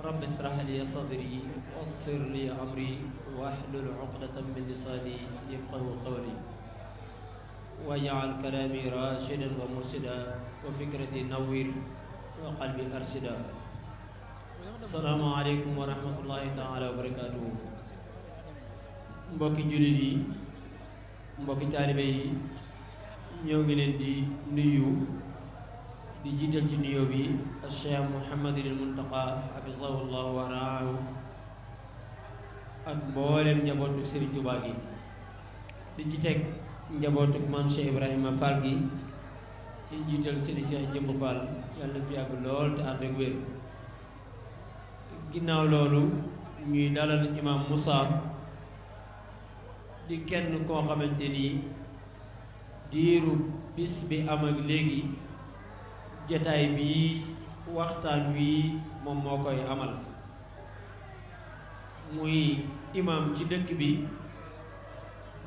rabbi israh li sadri wassir li amri wahlul uqdatan min lisani yafqahu qawli waj'al kalami rashidan wa mursida wa fikrati nawwir wa qalbi arshida. Assalaamu aleykum wa rahmatullahi taala wa barakatuhu. Mbokki jullit yi, mbokki taalibe yi, ñoo ngi leen di nuyu di jiital ci nuyoo bi Cheikh Mouhamadul Muntaqa hafizahullahu wa raahu ak mboolem njabootu Serigne Touba gi di ci teg njabootu maam Cheikh Ibrahima Fall gi ci jiital Serigne Cheikh Jëmb Fall yàlla na fi yàgg lool te ànd ak wér. Ginnaaw loolu ñuy dalal imam Moussa di kenn koo xamante ni diiru bis bi am ak léegi jataay bi waxtaan wi moom moo koy amal muy imam ci dëkk bi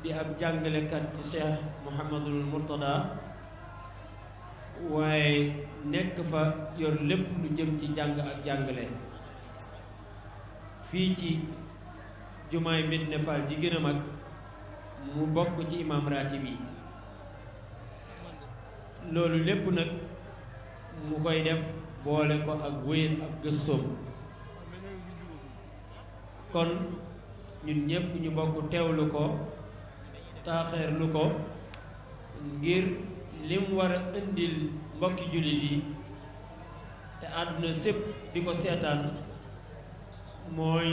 di ab jàngalekat ci Cheikh Mouhamadul Mourtada waaye nekk fa yor lépp lu jëm ci jàng ak jàngale fii ci jumaay Médina Fall ji gën a mag mu bokk ci imam ratib yi. Loolu lépp nag mu koy def boole ko ak wéyal ak gëstoom kon ñun ñépp ñu bokk teewlu ko taaxeerlu ko ngir lim war a indil mbokki jullit yi te àdduna sépp di ko seetaan mooy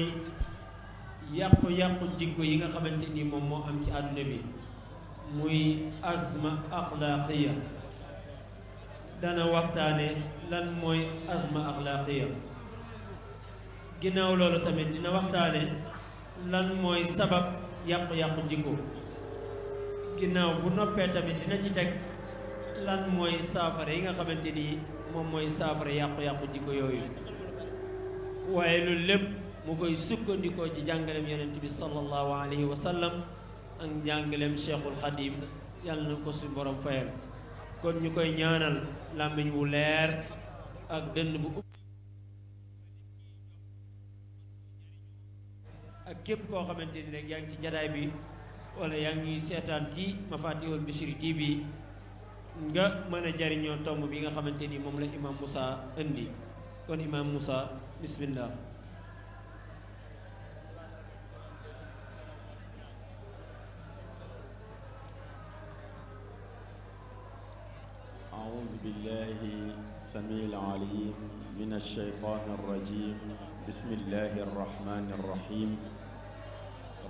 yàqu-yàqu jikko yi nga xamante ni moom moo am ci àdduna bi muy azma axlaaqiya. dana waxtaane lan mooy azma axlaaqiya. ginnaaw loolu tamit dina waxtaane lan mooy sabab yàqu-yàqu jikko. ginnaaw bu noppee tamit dina ci teg lan mooy saafara yi nga xamante ni moom mooy saafara yàqu-yàqu jikko yooyu. waaye loolu lépp mu koy sukkandikoo ci jàngaleem yonent bi sallallahu alayhi wa sallam ak jàngaleem Cheikhul Khadim yàlla na ko suñu borom fayal. kon ñu koy ñaanal làmmiñ wu leer ak dënn bu ubbi ak képp koo xamante ni rek yaa ngi ci jataay bi wala yaa ngi seetaan ci Mafatihul Bichri TV nga mën a jariñoo tomb bi nga xamante ni moom la imam Moussa indi. kon imam Moussa bismillah. أعوذ بالله السميع العليم من الشيطان الرجيم بسم الله الرحمن الرحيم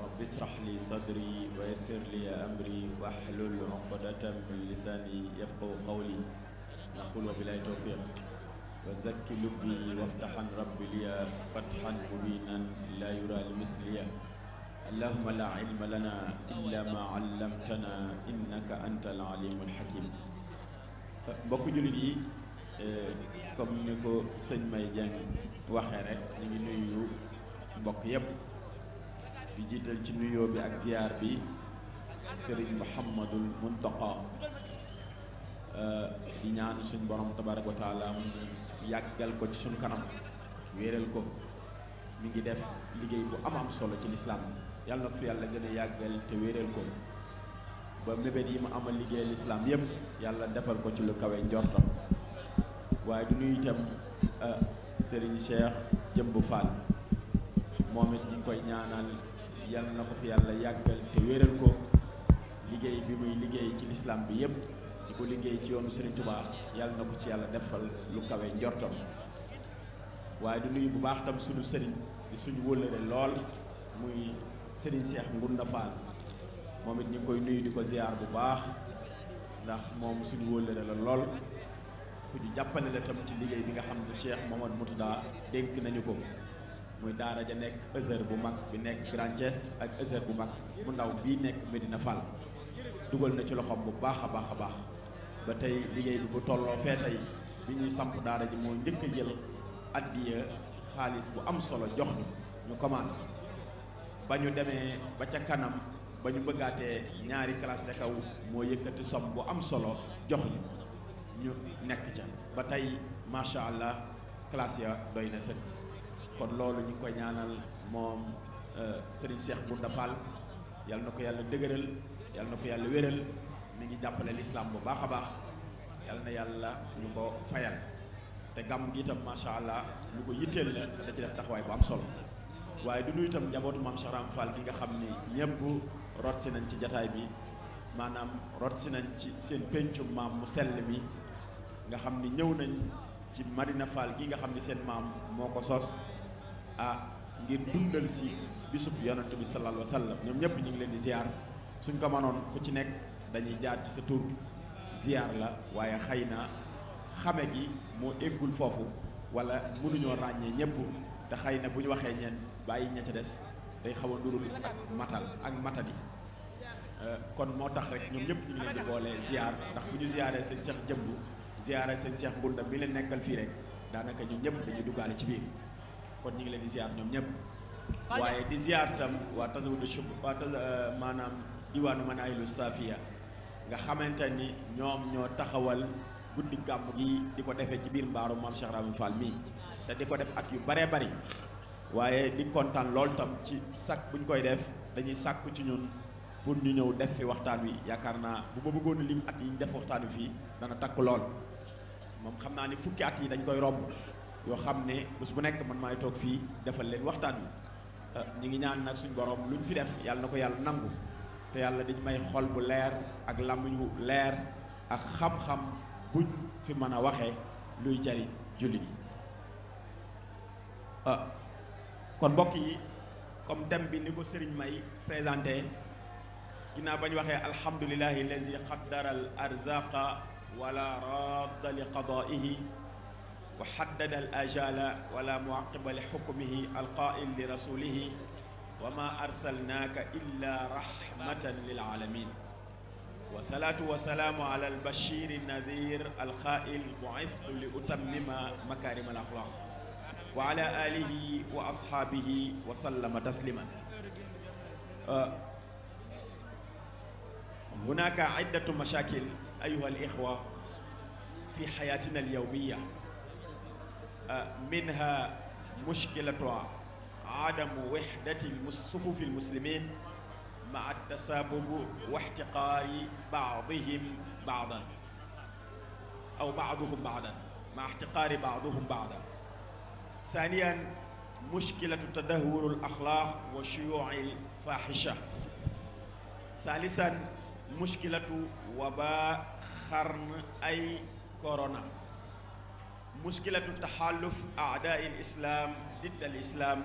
رب اشرح لي صدري ويسر لي أمري واحلل عقدة من لساني يفقهوا قولي نقول وبالله التوفيق وزكي لبي وافتحا ربي لي فتحا مبينا لا يرى لمثلي اللهم لا علم لنا إلا ما علمتنا إنك أنت العليم الحكيم. mbokk jullit yi comme ni ko sëñ May Dieng waxee rek ñu ngi nuyu mbokk yépp di jiital ci nuyoo bi ak ziyaar bi Serigne Mouhamadul Muntaqa di ñaan suñ borom tabaraka wa taala mu yàggal ko ci suñ kanam wéeral ko. mi ngi def liggéey bu am solo ci lislaam yàlla na ko fi yàlla gën a yàggal te wéeral ko ba mébét yi mu amal liggéey lislaam yépp yàlla defal ko ci lu kawe njortam. waaye du nuyu itam Serigne Cheikh Jëmb Fall moom it ñu ngi koy ñaanal yàlla na ko fi yàlla yàggal te wéeral ko liggéey bi muy liggéey ci lislaam bi yépp di ko liggéey ci yoonu Serigne Touba yàlla na ko ci yàlla defal lu kawe njortam. waaye du nuyu bu baax tam suñu sëriñ di suñu wëllëre lool muy Serigne Cheikh Ngounda Fall moom it ñu ngi koy nuyu di ko ziar bu baax ndax moom suñu wóllëre la lool ku ñu jàppale la tam ci liggéey bi nga xam ne Cheikh Mamadou Mourtada dénk nañu ko muy daara ja nekk Azhar bu mag bi nekk Grand Thiès ak Azhar bu mag bu ndaw bii nekk Medina Fall dugal na ci loxoom bu baax a baax a baax ba tey liggéey bi bu tolloo fee tey bi ñuy samp daara ji moo njëkk a jël addiya xaalis bu am solo jox ñu commencé ba ñu demee ba ca kanam ba ñu bëggaatee ñaari classe ca kaw moo yëkkati som bu am solo jox ñu nekk ca ba tey macha allah classe ya doy na sëkk kon loolu ñu ngi koy ñaanal moom Serigne Cheikh Bounda Fall yal na ko yàlla dëgëral yal na ko yàlla wéral mi ngi jàppale l'islam bu baax a baax yal na yàlla ñu ko fayal te gàmm gi itam macha allah lu ko yitteel la da ci def taxawaay bu am solo waaye du nuyu itam njabootu maam Cheikh Ram Fall gi nga xam ni ñëpp rot si nañ ci jataay bi maanaam rot si nañ ci seen péncum maam mu sell mi nga xam ni ñëw nañ ci Madina Fall gi nga xam ni seen maam moo ko sos ngir dundal si bisub yonent bi sallallahu alayhi wa sallam ñoom ñëpp ñu ngi leen di ziar suñ ko mënoon ku ci nekk dañuy jaar ci sa tur ziar la waaye xëy na xame gi moo eggul foofu wala mënuñoo ràññee ñëpp te xëy na bu ñu waxee ñeen bàyyi ña ca des day xaw a ndurul ak matal ak matadi kon moo tax rek ñoom ñëpp ñu ngi leen di boole ziar ndax bu ñu ziaree seen Cheikh Jëmbu ziaree seen Cheikh Bounda bi leen nekkal fii rek daanaka ñun ñëpp dañuy duggaale ci biir kon ñu ngi leen di ziar ñoom ñëpp waaye di ziar tam waa tasawudu shub waa maanaam diwaanu Manaahilu Saafiya nga xamante ni ñoom ñoo taxawal guddi gàmm gi di ko defee ci biir mbaaru maam Cheikh Ibrahima Fall mii te di ko def at yu baree bari waaye di kontaan lool tam ci sàkk bu ñu koy def dañuy sàkku ci ñun pour ñu ñëw def fi waxtaan wi yaakaar naa bu ma bëggoon lim at yi ñu def waxtaan wi fii dana takk lool moom xam naa ni fukki at yi dañ koy romb yoo xam ne bés bu nekk man maay toog fii defal leen waxtaan wi ñi ngi ñaan nag suñ borom luñ fi def yàlla na ko yàlla nangu te yàlla dañ may xol bu leer ak làmmiñ bu leer ak xam-xam buñ fi mën a waxee luy jariñ jullit yi kon mbokk yi comme thème bi ni ko sëriñ may présenté ginnaaw ba ñu waxee alhamdulillahi allazi qaddara al arzaqa wala radda li qadaihi wa haddada al ajala wala muaqiba li hukmihi alqail li rasulihi wa ma arsalnaaka illa rahmatan lil alamin wa salaatu wa salaamu ala al bashir nadir alqail bu'ithtu li utammima makarim al axlaq wa ala alihi wa ashaabihi wa sallama tasliman hunaka iddatu mashakil ayuha al ixwa fi xayatina al yawmiya منها مشكلة عدم وحدة صفوف المسلمين مع التسابق واحتقار بعضهم بعضا أو بعضهم بعضا مع احتقار بعضهم بعضا. ثانيا مشكلة تدهور الأخلاق وشيوع الفاحشة. ثالثا مشكلة وباء خرن أي كورونا. مشكلة تحالف أعداء الإسلام ضد الإسلام.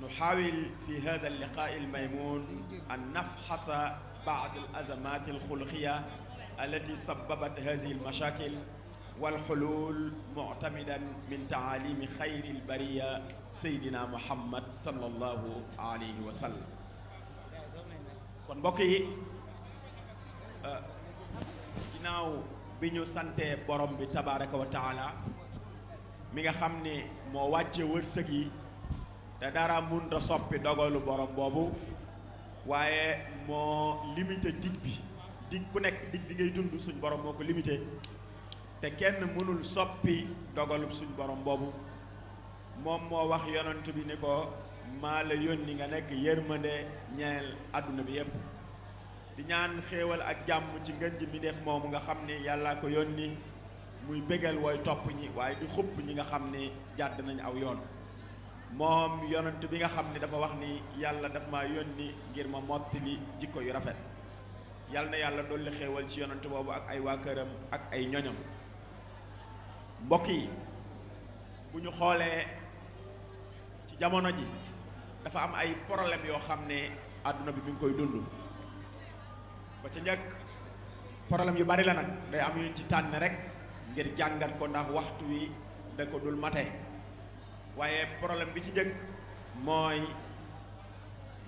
نحاول في هذا اللقاء الميمون أن نفحص بعض الأزمات الخلقية التي سببت هذه المشاكل والحلول معتمدا من تعاليم خير البرية سيدنا محمد صلى الله عليه وسلم. kon mbokk yi ginnaaw bi ñu sante borom bi tabaraka wa taala mi nga xam ne moo wàcce wërsëg yi te dara mun da soppi dogalu borom boobu waaye moo limité dig bi dig ku nekk dig bi ngay dund suñ borom moo ko limité te kenn mënul soppi dogalub suñ borom boobu moom moo wax yonent bi ni ko maa la yónni nga nekk yërmande ñeel àdduna bi yépp di ñaan xéewal ak jàmm ci ngën ji mi def moomu nga xam ne yàllaa ko yónni muy bégal wooy topp ñi waaye di xupp ñi nga xam ne jàdd nañ aw yoon moom yonent bi nga xam ne dafa wax ni yàlla daf maa yónni ngir ma mottali jikko yu rafet yàlla na yàlla dolli xéewal ci yonent boobu ak ay waa këram ak ay ñoñam. mbokk yi bu ñu xoolee ci jamono ji dafa am ay problème yoo xam ne àdduna bi mi ngi koy dund ba ca njëkk problème yu bari la nag day am yuñ ci tànn rek ngir jàngat ko ndax waxtu wi da ko dul mate waaye problème bi ci njëkk mooy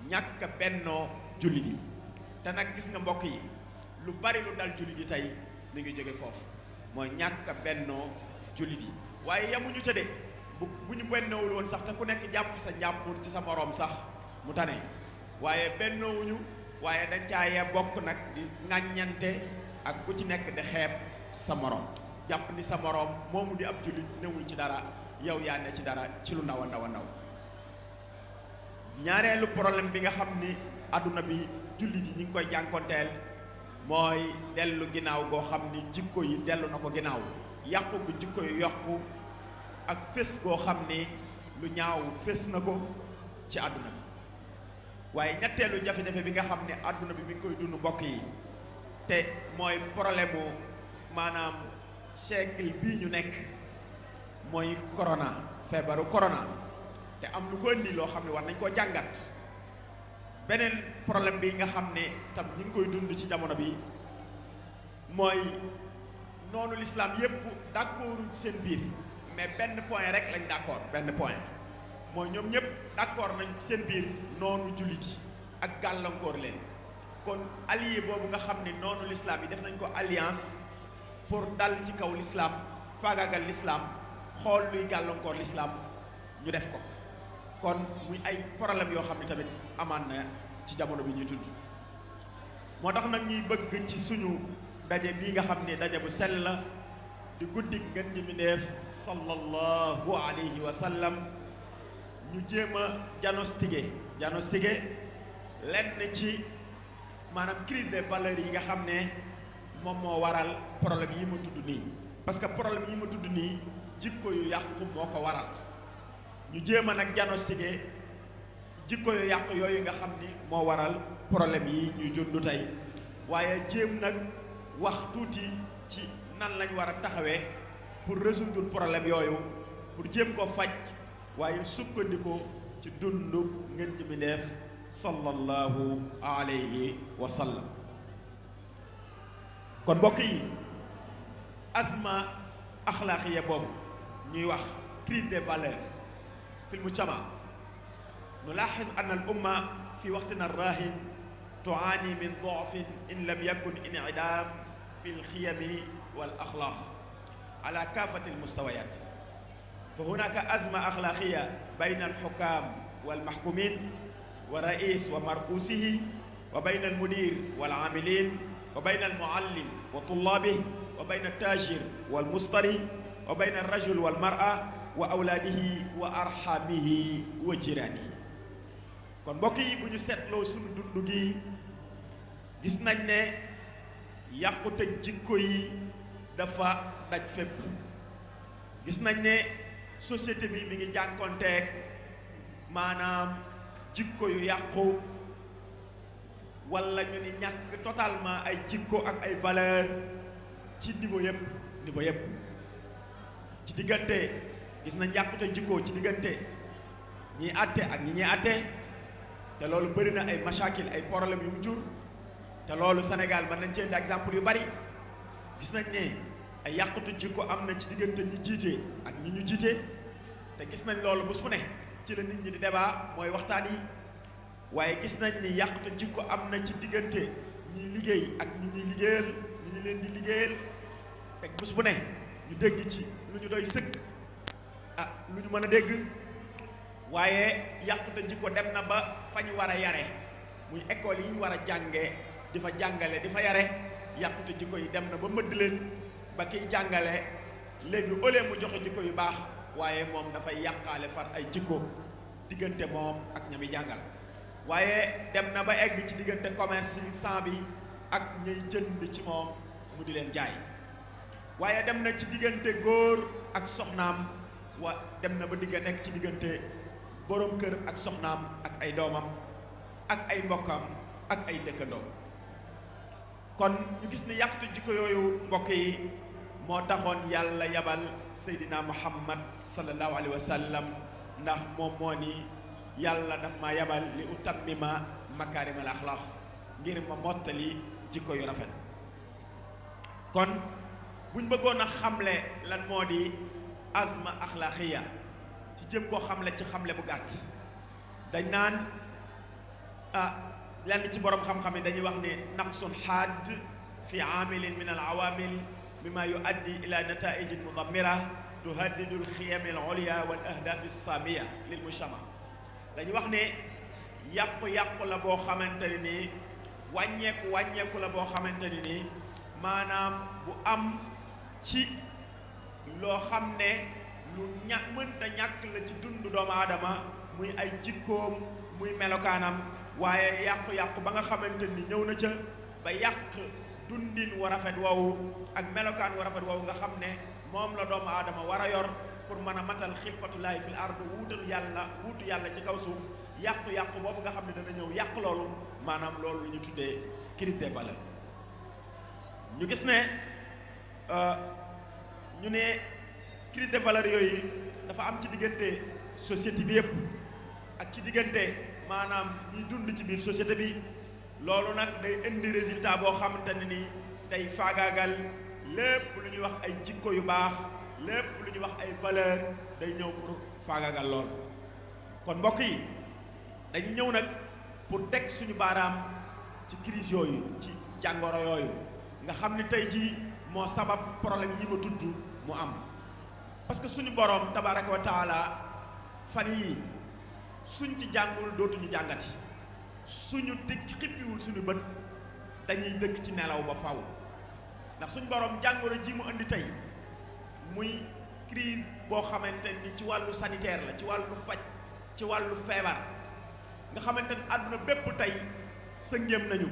ñàkk bennoo jullit yi te nag gis nga mbokk yi lu bari lu dal jullit yi tey mi ngi jóge foofu mooy ñàkk bennoo jullit yi waaye yemuñu ca de bu ñu bennoowul woon sax te ku nekk jàpp sa njàmbur ci sa moroom sax mu tane waaye bennoowuñu waaye dañ caaye bokk nag di ŋàññante ak ku ci nekk di xeeb sa moroom jàpp ni sa moroom moomu di ab jullit newul ci dara yow yaa ne ci dara ci lu ndaw a ndaw a ndaw. ñaareelu problème bi nga xam ni àdduna bi jullit yi ñu ngi koy jànkonteel mooy dellu ginnaaw goo xam ni jikko yi dellu na ko ginnaaw, yàqu gu jikko yi yokku ak fés goo xam ni lu ñaaw fés na ko ci àdduna bi. waaye ñetteelu jafe-jafe bi nga xam ne àdduna bi mi ngi koy dund mbokk yi te mooy problème mu maanaam siècle bii ñu nekk mooy corona, feebaru corona, te am lu ko indi loo xam ne war nañ koo jàngat. beneen problème bi nga xam ne tam ñu ngi koy dund ci jamono bi mooy noonu l'islam yépp d'accorduñ seen biir, mais benn point rek lañ d'accord, benn point mooy ñoom ñëpp d'accord nañ seen biir noonu jullit yi ak gàllankoor leen. kon allié boobu nga xam ne noonu l'islam yi def nañ ko alliance pour dal ci kaw l'islam, faagaagal l'islam, xool luy gàllankoor l'islam ñu def ko. kon muy ay problème yoo xam ne tamit amaan na ci jamono bi ñuy tudd. moo tax nag ñuy bëgg ci suñu daje bii nga xam ne daje bu sell la di guddi ngeen ji mbindéef sallallahu alayhi wa sallam, ñu jéem a diagnostiquer lenn ci maanaam crise des valeurs yi nga xam ne moom moo waral problème yi ma tudd nii. parce que problème yi ma tudd nii jikko yu yàqu moo ko waral. ñu jéem a nag diagnostiquer jikko yu yàqu yooyu nga xam ni moo waral problème yi ñuy dund tey, waaye jéem nag wax tuuti ci nan lañ war a taxawee pour résoudre problème yooyu, pour jéem ko faj, waaye sukkandikoo ci dundu ngeen ji mbindéef sallallahu alayhi wa sallam. kon mbokk yi azma axlaaqiya boobu ñuy wax crise des valeurs في المجتمع نلاحظ أن الأمة في وقتنا الراهن تعاني من ضعف إن لم يكن انعدام في القيم والأخلاق على كافة المستويات. فهناك أزمة أخلاقية بين الحكام والمحكومين ورئيس ومرؤوسه، وبين المدير والعاملين، وبين المعلم وطلابه، وبين التاجر والمشتري، وبين الرجل والمرأة wa awlaadihi wa arxamihi wa jiraanihi. kon mbokk yi bu ñu seetloo suñu dund gi gis nañ ne yàqute jikko yi dafa daj fépp. gis nañ ne société bi mi ngi jànkonteeg maanaam jikko yu yàqu, wala ñu ni ñàkk totalement ay jikko ak ay valeur ci niveau yépp ci diggante. gis nañ yàqute jikko ci diggante ñiy àtte ak ñi ñuy àtte, te loolu bëri na ay mashakil, ay problème yu mu jur, te loolu Sénégal mën nañ ci indi exemple yu bari. gis nañ ne ay yàqute jikko am na ci diggante ñi jiite ak ñi ñu jiite, te gis nañ loolu bés bu ne ci la nit ñi di débat mooy waxtaan yi. waaye gis nañ ni yàqute jikko am na ci diggante ñiy liggéey ak ñi ñuy liggéeyal, ñi ñu leen di liggéeyal, te bés bu ne ñu dégg ci lu ñu doy sëkk, lu ñu mën a dégg. waaye yàqute jikko dem na ba fa ñu war a yare, muy école yi ñu war a jànge di fa jàngale di fa yare, yàqute jikko yi dem na ba mëdd leen, ba kiy jàngale léegi au lieu mu joxe jikko yu baax, waaye moom dafay yàqaale far ay jikko diggante moom ak ñami jàngal. waaye dem na ba egg ci diggante commerçant bi ak ñay jënd ci moom mu di leen jaay. waaye dem na ci diggante góor ak soxnaam, dem na ba nekk ci diggante boroom kër ak soxnaam ak ay doomam ak ay mbokkam ak ay dëkkandoom. kon ñu gis ne yàqute jikko yooyu mbokk yi moo taxoon yàlla yabal Seydina Muhammad sallallahu alayhi wa sallam, ndax moom moo ni yàlla daf ma yabal li utammima makaarimal axlaaq, ngir ma mottali jikko yu rafet. kon buñ bëggoon a xamle lan moo di azma axlaaqiya ci jëm koo xamle ci xamle bu gàtt, dañ naan lenn ci borom xam-xam yi dañuy wax ne naqsun xaad fi aamilin min al awaamil mimma yuaddi ila nataijin mudammira tuhaddidu al xiyam al ulya wal ahdaf as samiya lil mujtama. dañuy wax ne yàqu-yàqu la boo xamante ne nii wàññeeku la boo xamante ne nii maanaam bu am ci loo xam ne lu mënta ñàkk la ci dundu doomu aadama muy ay jikkoom muy melokaanam waaye yàqu-yàqu ba nga xamante ni ñëw na ca ba yàq dundin wa rafet woowu ak melokaan wa rafet woowu nga xam ne moom la doomu aadama war a yor pour mën a matal xilfatulaahi fil ard wuutu yàlla ci kaw suuf yàqu-yàqu boobu nga xam ne dana ñëw yàq loolu maanaam loolu lu ñu tuddee crise des valeurs ñu gis ne crise des valeurs yooyu dafa am ci diggante société bi yépp ak ci diggante maanaam ñiy dund ci biir société bi loolu nag day indi résultat boo xamante ne ni day faagaagal lépp lu ñuy wax ay jikko yu baax lépp lu ñuy wax ay valeur day ñëw pour faagaagal lool kon mbokk yi dañuy ñëw nag pour teg suñu baaraam ci crise yooyu ci jàngoro yooyu nga xam ne tey jii moo sabab problème yi ma tudd mu am parce que suñu boroom tabaraka wa taala fan yii suñ ci jàngul dootuñu jàngati suñu dëkk xippiwul suñu bët dañuy dëkk ci nelaw ba faw ndax suñu boroom jàngoro ji mu indi tey muy crise boo xamante ni ci wàllu sanitaire la ci wàllu faj ci wàllu feebar nga xamante ni àdduna bépp tey sëngéem nañu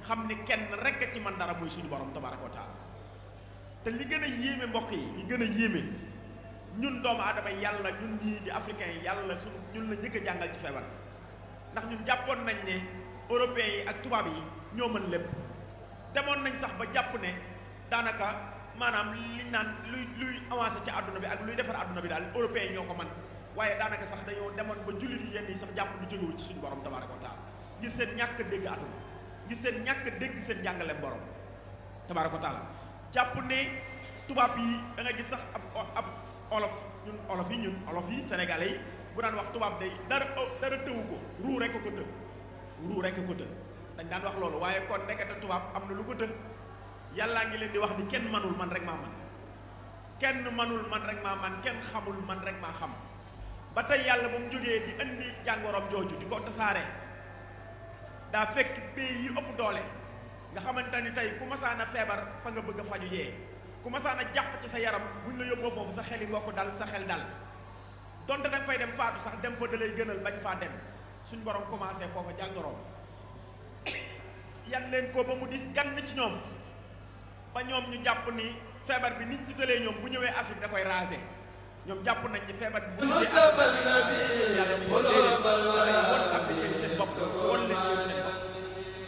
xam ni kenn rekk a ci man dara muy suñu boroom tabaraka wa taala te li gën a yéeme mbokk yi li gën a yéeme ñun doomu aadama yàlla ñun ñii di africain yi yàlla suñu ñun la njëkk a jàngal ci feebar ndax ñun jàppoon nañ ne européens yi ak tubaab yi ñoo mën lépp demoon nañ sax ba jàpp ne daanaka maanaam liñ naan luy avancé ci àdduna bi ak luy defar àdduna bi daal européens yi ñoo ko man waaye daanaka sax dañoo demoon ba jullit yi yenn yi sax jàpp lu jógewul ci suñu borom tabaraka wa taala ngir seen ñàkk dégg àdduna ngir seen ñàkk dégg seen jàngaleem borom tabaraka wa taala jàpp ne tubaab yi da nga gis sax ab olof yi sénégalais yi bu daan wax tubaab day dara tëwu ko ruu rekk ko të dañ daan wax loolu waaye kon nekkate tubaab am na lu ko të yàllaa ngi leen di wax ni kenn manul man rek maa man kenn manul man rek maa man kenn xamul man rek maa xam ba tey yàlla ba mu jógee di indi jàngoroom jooju di ko tasaare daa fekk pays yi ëpp doole nga xamante ni tey ku masaan a feebar fa nga bëgg a faju jee ku masaan a jàq ci sa yaram buñ la yóbboo foofu sa xel yi mbokk dal sa xel dal donte danga fay dem faatu sax dem fa dalay gënal bañ faa dem suñ borom commencé foofa jàngoroom yan leen ko ba mu dis gann ci ñoom ba ñoom ñu jàpp ni feebar bi niñ ci tëlee ñoom bu ñëwee Afrique da koy raser ñoom jàpp nañ ni feebar bi bu ñëwee yàlla ni won Afrique yi seen bopp won leen ñëw seen bopp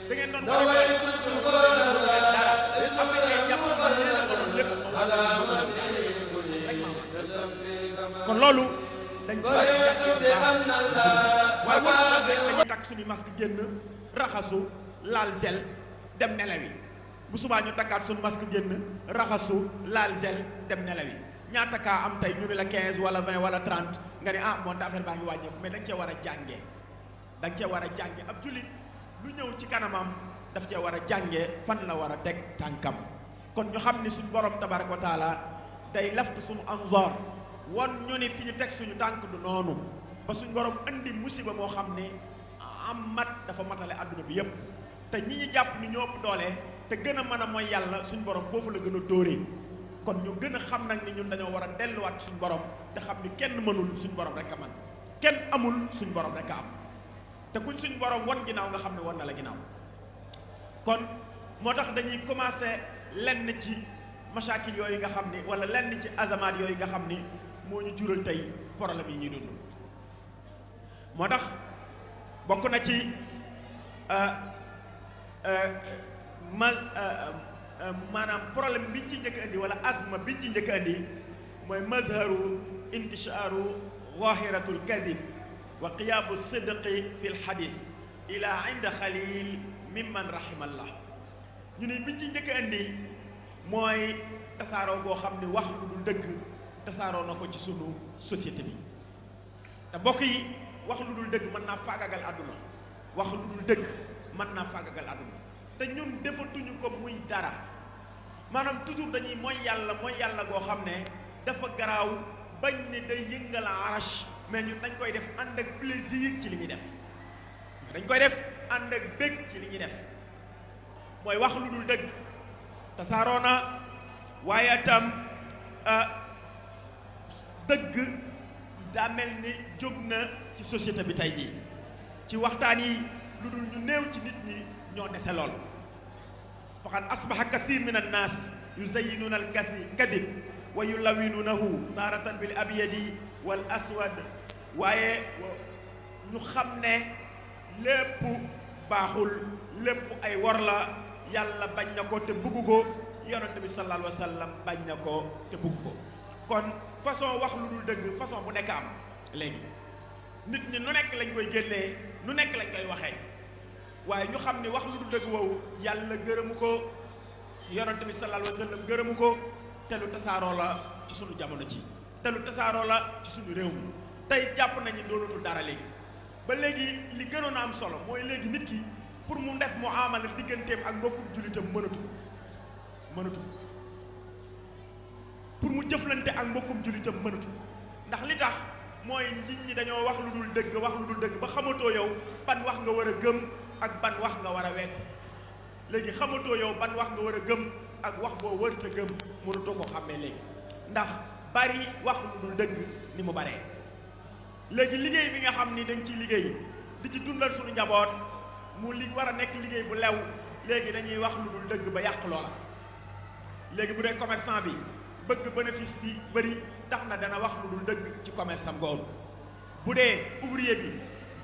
da ngeen doon dara africain jàpp na leen a doon lépp kon loolu dañ ci war a waaye dañuy takk suñu masque génn raxasu laal gel dem nelawi bu subaa ñu takkaat suñu masque génn raxasu laal gel dem nelawi ñaata kaa am tey ñu ne la 15 wala 20 wala 30 nga ne ah moonte affaire baa ngi wàññeeku mais da nga cee war a jàngee da nga cee war a jànge ab jullit lu ñëw ci kanamam daf cee war a jàngee fan la war a teg tànkam kon ñu xam ni suñu borom tabaraka wa taala day laftu suñu anzor won ñu ni fi ñu teg suñu tànk du noonu ba suñu borom indi musiba moo xam ne am mat dafa matale àdduna bi yépp te ñi ñu jàpp ni ñoo ëpp doole te gën a mën a mooy yàlla suñu borom foofu la gën a dóoree kon ñu gën a xam nag ni ñun dañoo war a delluwaat suñu borom te xam ni kenn mënul suñu borom rek a man kenn amul suñu borom rek a am te kuñ suñu borom won ginnaaw nga xam ne won na la ginnaaw kon moo tax dañuy commencer lenn ci masaakil yooyu nga xam ni wala lenn ci azamaat yooyu nga xam ni moo ñu jural tey problème yi ñuy dund moo tax bokk na ci maanaam problème bi ci njëkk indi wala asma bi ci njëkk indi mooy mazharu intishaaru zahiratul kadib wa qiyaabu sidqi fi lxadis ila inda xalil mimman rahimallah ñu ne bi ci njëkk indi mooy tasaaroo goo xam ne wax lu dul dëgg tasaaroo na ko ci sunu société bi te mbokk yi wax lu dul dëgg mën naa faagagal àdduna wax lu dul dëgg mën naa faagagal àdduna te ñun defatuñu ko muy dara maanaam toujours dañuy mooy yàlla goo xam ne dafa garaaw bañ ne day yëngal arash mais ñun dañ koy def ànd ak plaisir ci li ñuy def dañ koy def ànd ak bëgg ci li ñuy def mooy wax lu dul dëgg tasaaroo na waaye tam dëgg daa mel ni jóg na ci société bi tey jii ci waxtaan yi lu dul ñu néew ci nit ñi ñoo dese lool faqad asbaha kasir min annaas yuzayinuuna al kadib wa yulawinuunahu taaratan bil abyadi wal aswad waaye ñu xam ne lépp baaxul lépp ay wor la yàlla bañ na ko te bugg ko yonent bi sallallahu alayhi wa sallam bañ na ko te bugg ko kon façon wax lu dul dëgg façon bu nekk am léegi nit ñi nu nekk lañ koy génnee nu nekk lañ koy waxee waaye ñu xam ni wax lu dul dëgg woowu yàlla gërëmu ko yonent bi sallallahu alayhi wa sallam gërëmu ko te lu tasaaroo la ci sunu jamono ci te lu tasaaroo la ci sunu réew mi tey jàpp nañu doonatul dara léegi ba léegi li gënoon a am solo mooy léegi nit ki pour mu def muamala digganteem ak mbokkum jullitam mënatu ko pour mu jëflante ak mbokkum jullitam mënatu ko ndax li tax mooy nit ñi dañoo wax lu dul dëgg ba xamatoo yow ban wax nga war a gëm ak ban wax nga war a wedd léegi xamatoo yow ban wax nga war a gëm ak wax boo wërta gëm mënatoo ko xàmmee léegi ndax bari wax lu dul dëgg ni mu baree léegi liggéey bi nga xam ni dañ ciy liggéey di ci dundal suñu njaboot mu li war a nekk liggéey bu lew léegi dañuy wax lu dul dëgg ba yàq loola léegi bu dee commerçant bi bëgg bénéfice bi bëri tax na dana wax lu dul dëgg ci commerce am googu bu dee ouvrier bi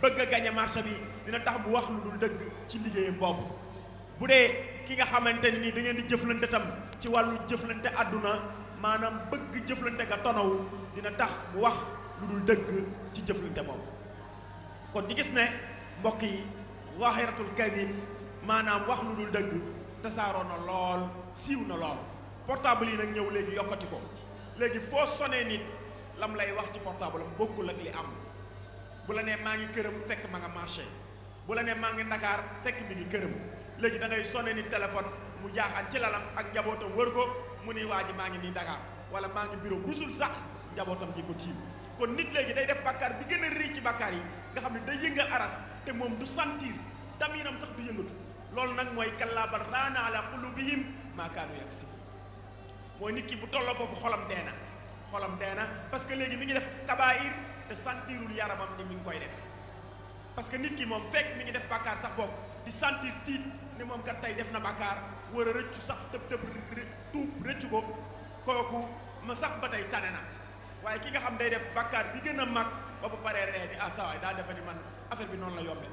bëgg a gagner marché bi dina tax mu wax lu dul dëgg ci liggéeyam boobu bu dee ki nga xamante ni da ngeen di jëflante tam ci wàllu jëflante àdduna maanaam bëgg jëflante ga tonaw dina tax mu wax lu dul dëgg ci jëflante boobu kon di gis ne mbokk yi zahiratul kadib maanaam wax lu dul dëgg tasaaroo na lool siiw na lool portable yi nag ñëw léegi yokkati ko léegi foo sonee nit lam lay wax ci portable am bokkul ak li am bu la nee maa ngi këram fekk ma nga marché bu la nee maa ngi Dakar fekk mi ngi këram léegi da ngay sonné nit téléphone mu jaaxaan ci lalam ak njabootam wër ko mu ni waa ji maa ngi nii Dakar wala maa ngi bureau rusul sax njabootam ji ko tiim kon nit léegi day def bàkkaar bi gën a rëy ci bàkkaar yi nga xam ne day yëngal aras te moom du sentir daminam sax du yëngatu loolu nag mooy kallaa bal raana ala qulubihim maa kaanu yaksibun mooy nit ki bu tolloo foofu xolam dee na parce que léegi mi ngi def kabaayir te sentirul yaramam ni mi ngi koy def parce que nit ki moom fekk mi ngi def bàkkaar sax boobu di sentir tiit ni moom kat tey def na bàkkaar war a rëccu sax tëb tuub rëccu ko kooku ma sax ba tey tane na waaye ki nga xam day def bàkkaar bi gën a mag ba bu paree ree di sawaay daa defe ni man affaire bi noonu la yombe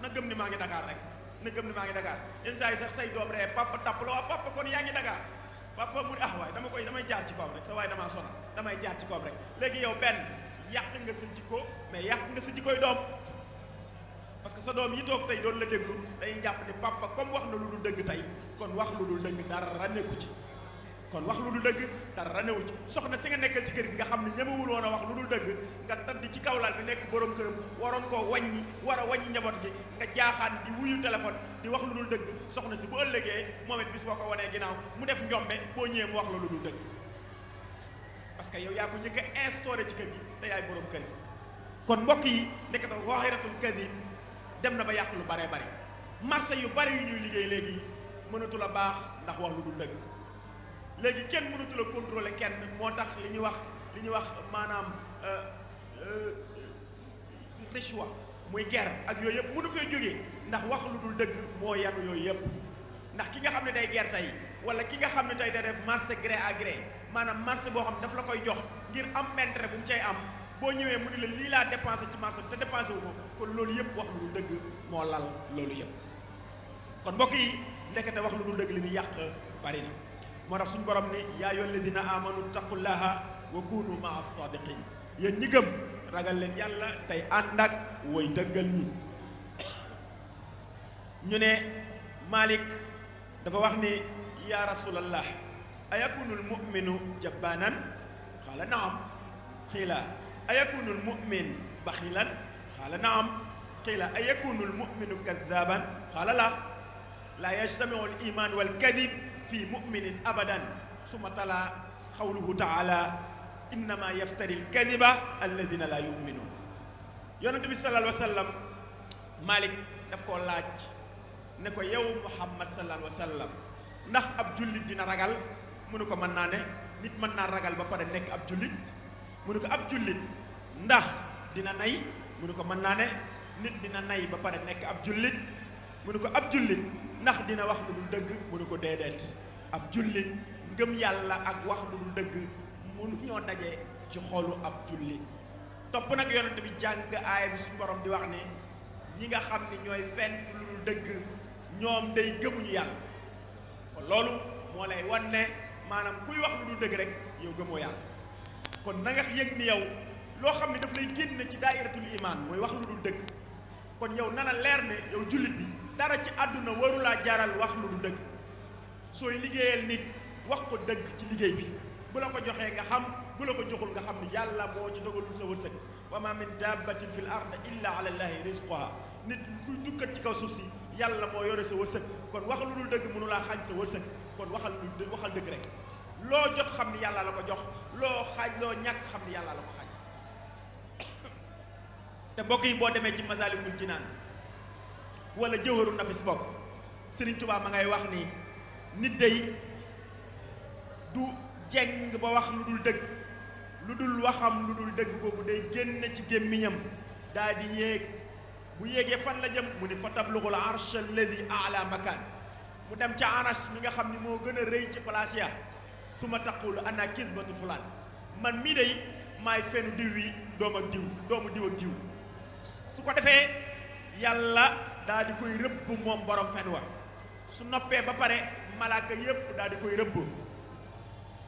na gëm ni maa ngi Dakar rek na gëm ni maa ngi Dakar yenn saa yi sax say doom ree papa tàpp la waa papa kon yaa ngi Dakar papa mu waaye damay jaar ci kawam rek sa waaye damaa sonal damay jaar ci kawam rek léegi yow benn yàq nga sa jikko mais yàq nga sa jikkoy doom parce que sa doom yi toog tey doon la déglu dañuy jàpp ni papa comme wax na lu dul dëgg tey kon wax lu dul dëgg dara nekku ci kon wax lu dul dëgg dara newu ci soxna si nga nekkal ci kër gi nga xam ne ñemewul woon a wax lu dul dëgg nga tëdd ci kawlal bi nekk borom këram waroon koo wàññi war a wàññi njaboot gi nga jaaxaan di wuyu téléphone di wax lu dul dëgg soxna si bu ëllëgee moom it bis boo ko wanee ginnaaw mu def njombe boo ñëwee mu wax la lu dul dëgg parce que yow yaa ko njëkk a instauré ci kër gi te yaay borom kër gi kon mbokk yi nekk na zahiratul kadib dem na ba yàq lu baree bari marché yu bari yu ñuy liggéey léegi mënatu la baax ndax wax lu dul dëgg léegi kenn mënatu la contrôler kenn moo tax li ñuy wax maanaam richwa muy guerre ak yooyu yëpp mënu fee jógee ndax wax lu dul dëgg moo yanu yooyu yëpp ndax ki nga xam ne day guerre tey wala ki nga xam ne tey day def marché gré à gré maanaam marché boo xam ne daf la koy jox ngir am intérêt bu mu cay am boo ñëwee mu ni la lii laa dépensé ci marché bi te dépensé wu ko kon loolu yëpp wax lu dul dëgg moo lal loolu yëpp kon mbokk yi ndekete wax lu dul dëgg li muy yàq bari na moo tax suñu borom ni yaa ayyuhal ladina amanu taqullaha wa kunu maa sadiqin yéen ñi gëm ragal leen yàlla tey ànd ak woy dëggal ñi ñu ne Malik dafa wax ni ya rasulallah ayakunu al muminu jabbanan xaala naam xiila ayakunu al mumin baxilan xaala naam xiila ayakunu al muminu kadaban xaala la yajtamiu al iman wal kadib fi muminin abadan suma tala xawluhu taala innama yaftari al kadiba alladina la yuminun yonent bi sallallahu alayhi wa sallam Malik daf koo laaj ne ko yow Muhammad sallallahu alayhi wa sallam ndax ab jullit dina ragal mu ne ko mën naa ne nit mën naa ragal ba pare nekk ab jullit mu ne ko ab jullit ndax dina nay mu ne ko mën naa ne nit dina nay ba pare nekk ab jullit mu ne ko ab jullit ndax dina wax lu dul dëgg mu ne ko déedéet ab jullit ngëm yàlla ak wax lu dul dëgg mënu ñoo daje ci xolu ab jullit topp nag yonent bi jàng aaya bi suñu borom di wax ne ñi nga xam ni ñooy fenn lu dul dëgg ñoom day gëmuñu yàlla kon loolu moo lay wan ne maanaam kuy wax lu dul dëgg rek yow gëmoo yàlla kon na nga yëg ni yow loo xam ne daf lay génn ci daayiratul iman mooy wax lu dul dëgg kon yow nana leer ne yow jullit bi dara ci àdduna warulaa jaral wax lu dul dëgg sooy liggéeyal nit wax ko dëgg ci liggéey bi bu la ko joxee nga xam bu la ko joxul nga xam ni yàlla moo ci dogalul sa wërsëg wa ma min dabbatin fil ard illa ala llahi rizquha nit kuy dukkat ci kaw suuf si yàlla moo yore sa wërsëg kon wax lu dul dëgg mënu laa xañ sa wërsëg kon waxal dëgg rek loo jot xam ni yàlla la ko jox loo xaaj loo ñàkk xam ni yàlla la ko xaaj te mbokk yi boo demee ci Masaalikul Jinaan wala Jawharu Nafis bokk Sëriñ Tuubaa ma ngay wax ni nit day du jeng ba wax lu dul dëgg lu dul waxam lu dul dëgg boobu day génn ci gémmiñam daa di yéeg bu yéegee fan la jëm mu ni fa tablughul arsh alladi ala makaan mu dem ca aras mi nga xam ni moo gën a rëy ci place ya su ma taqul ana kisbatu fulaan man mii day maay fenu diw yi doomu diw ak diw su ko defee yàlla daa di koy rëbb moom borom fen wa su noppee ba pare malaaka yépp daa di koy rëbb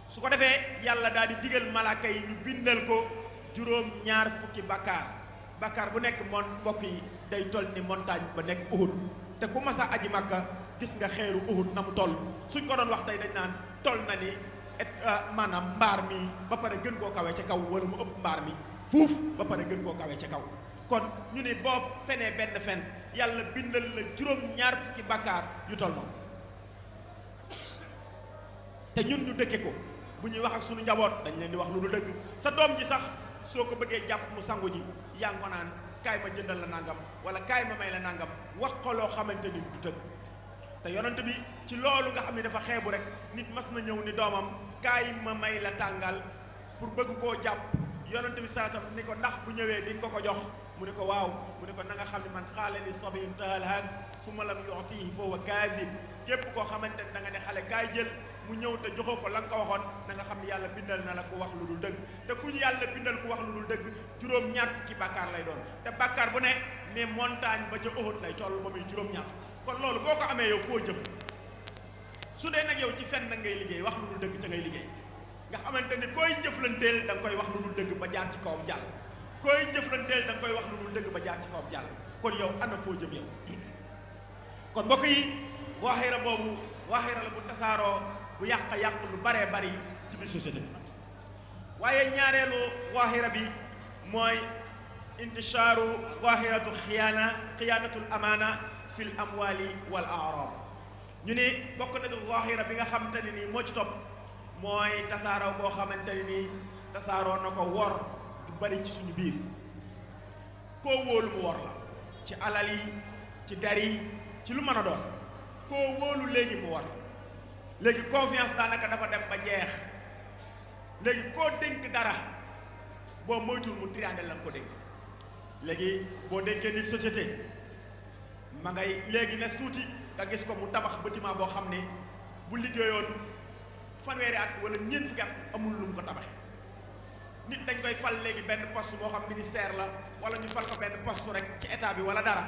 su ko defee yàlla daal di digal malaaka yi ñu bindal ko juróom ñaar fukki bakkaar bu nekk mbokk yi day toll ni montagne ba nekk Uhud te ku masa aji Makka gis nga xeeru Uhud na mu toll suñ ko doon wax tey dañ naan toll na ni maanaam mbaar mi ba pare gën koo kawe ca kaw wala mu ëpp mbaar mi fuuf ba pare gën koo kawe ca kaw kon ñu ne boo fenee benn fen yàlla bindal la juróom ñaar fukki bakkaar yu toll noonu te ñun ñu dëkke ko bu ñuy wax ak suñu njaboot dañ leen di wax lu dul dëgg sa doom ji sax soo ko bëggee jàpp mu sangu ji yaa ngi ko naan kaay ma jëndal la nangam wala kaay ma may la nangam wax ko loo xamante ni du dëgg te yonent bi ci loolu nga xam ne dafa xeebu rek nit mas na ñëw ni doomam kaay ma may la tàngal pour bëgg koo jàpp yonent bi saasam ni ko ndax bu ñëwee di nga ko jox mu ne ko waaw mu ne ko na nga xam ne man xaale li sabiin tahalhaak su ma lam yu'tihi fa huwa kaadib képp koo xamante ne da nga ne xale kaay jël mu ñëw te joxoo ko la nga ko waxoon na nga xam ne yàlla bindal na la ko wax lu dul dëgg te ku ñu yàlla bindal ko wax lu dul dëgg juróom ñaar fukki bàkkaar lay doon te bàkkaar bu ne ne montagne ba ca Uhud lay toll ba muy juróom ñaar kon loolu boo ko amee yow foo jëm su dee nag yow ci fenn ngay liggéey wax lu dul dëgg ca ngay liggéey nga xamante ni koy jëflanteel da nga koy wax lu dul dëgg ba jaar ci kawam jàll koy jëflanteel da nga koy wax lu dul dëgg ba jaar ci kawam jàll kon yow ana foo jëm yow kon mbokk yi waaxira boobu waaxira la bu tasaaroo bu yàq lu baree bari ci biir société bi waaye ñaareelu waaxira bi mooy intishaaru waaxiratu xiyaanatul amaana fil amwali wal a'rad ñu ni bokk na waaxira bi nga xamante ne nii moo ci topp mooy tasaaroo boo xamante ne nii tasaaroo na ko wor du bari ci suñu biir koo wóolu mu wor la ci alal yi ci der yi ci lu mën a doon koo wóolu léegi mu wor la léegi confiance daanaka dafa dem ba jeex léegi koo dénk dara boo moytul mu triandel lan ko dénk léegi boo dénkee nit société ma ngay léegi nes tuuti nga gis ko mu tabax bâtiment boo xam ne bu liggéeyoon fanweeri at wala ñeent fukki at amul lu mu ko tabaxe nit dañ koy fal léegi benn poste boo xam ministère la wala ñu fal ko benn poste rek ci état bi wala dara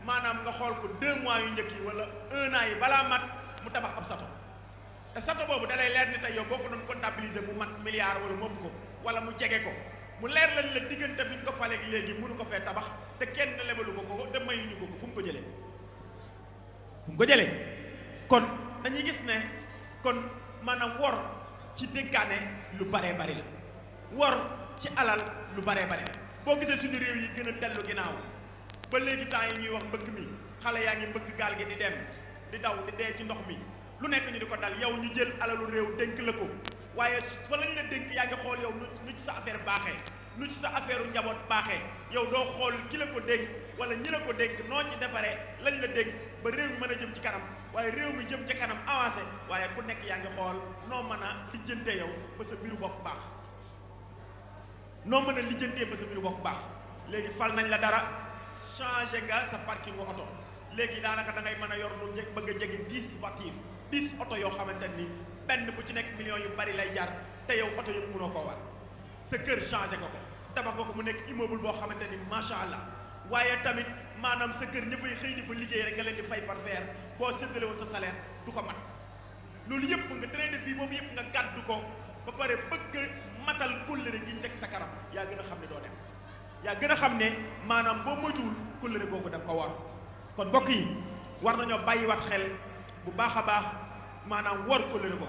maanaam nga xool ko 2 mois yu njëkk yi wala 1 an yi balaa mat mu tabax ab sato te sato boobu dalay leer ni tey yow boo ko doon comptabiliser mu mat milliard wala mu ëpp ko wala mu jege ko mu leer lañ la diggante bi ñu ko falee léegi mënu ko fee tabax te kenn lebalu ko te mayuñu ko fu mu ko jëlee kon dañuy gis ne kon maanaam wor ci dénkaane lu baree bari la wor ci alal lu baree bari la boo gisee suñu réew yi gën a dellu ginnaaw ba léegi temps yi ñuy wax mbëkk mi xale yaa ngi mbëkk gaal gi di dem di daw di dee ci ndox mi lu nekk ñu di ko dal yow ñu jël alalu réew dénk la ko waaye fa lañ la dénk yaa ngi xool yow nu ci sa affaire baaxee nu ci sa affaire u njaboot baaxee yow doo xool ki la ko dénk wala ñi la ko dénk noo ci defaree lañ la dénk ba réew mi mën a jëm ci kanam waaye réew mi jëm ci kanam avancé waaye ku nekk yaa ngi xool noo mën a lijjante yow ba sa mbiru bopp baax noo mën a lijjantee ba sa mbiru bopp baax. léegi fal nañ la dara changé nga sa parking nga oto léegi daanaka da ngay mën a yor lu bëgg a jege 10 voitures 10 oto yoo xamante ni benn bu ci nekk millions yu bari lay jar te yow oto yëpp mënoo koo war sa kër changé nga ko tabax nga ko mu nekk immeuble boo xamante ni macha allah waaye tamit maanaam sa kër ña fay xëy di fa liggéey rek nga leen di fay par weer boo séddale woon sa salaire du ko mat loolu yëpp nga train de vie boobu yëpp nga gàddu ko ba pare bëgg matal kóllëre gi ñu teg sa kanam yaa gën a xam ne doo dem yaa gën a xam ne maanaam boo moytuwul kóllëre googu da ko war kon mbokk yi war nañoo bàyyiwaat xel bu baax a baax maanaam war kóllëre ko